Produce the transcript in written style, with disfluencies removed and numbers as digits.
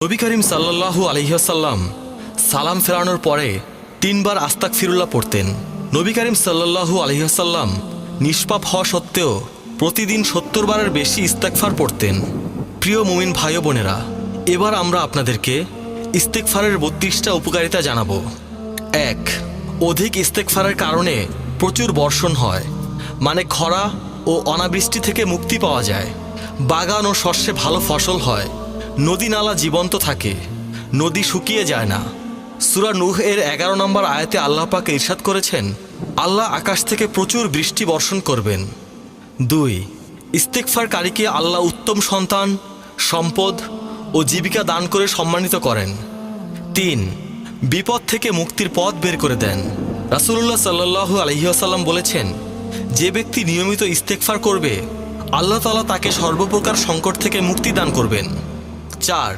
নবী করিম সাল্লাল্লাহু আলাইহি ওয়াসাল্লাম সালাম ফেরানোর পরে 3 বার আস্তাগফিরুল্লাহ পড়তেন। নবী করিম সাল্লাল্লাহু আলাইহি ওয়াসাল্লাম নিষ্পাপ হওয়া সত্ত্বেও প্রতিদিন 70 বারের বেশি ইস্তেগফার পড়তেন। প্রিয় মুমিন ভাই ও বোনেরা, এবার আমরা আপনাদেরকে ইস্তেগফারের 32টা উপকারিতা জানাবো। 1. অধিক ইস্তেগফারের কারণে প্রচুর বর্ষণ হয়, মানে খরা ও অনাবৃষ্টি থেকে মুক্তি পাওয়া যায়। বাগান ও শস্যে ভালো ফসল হয়, নদী নালা জীবন্ত থাকে, নদী শুকিয়ে যায় না। সূরা নূহ এর 11 নম্বর আয়াতে আল্লাহ পাক ইরশাদ করেছেন, আল্লাহ আকাশ থেকে প্রচুর বৃষ্টি বর্ষণ করবেন। 2. ইস্তেগফারকারীকে আল্লাহ উত্তম সন্তান, সম্পদ ও জীবিকা দান করে সম্মানিত করেন। 3. বিপদ থেকে মুক্তির পথ বের করে দেন। রাসূলুল্লাহ সাল্লাল্লাহু আলাইহি ওয়াসাল্লাম বলেছেন, যে ব্যক্তি নিয়মিত ইস্তেগফার করবে আল্লাহ তাআলা তাকে সর্বপ্রকার সংকট থেকে মুক্তি দান করবেন। 4.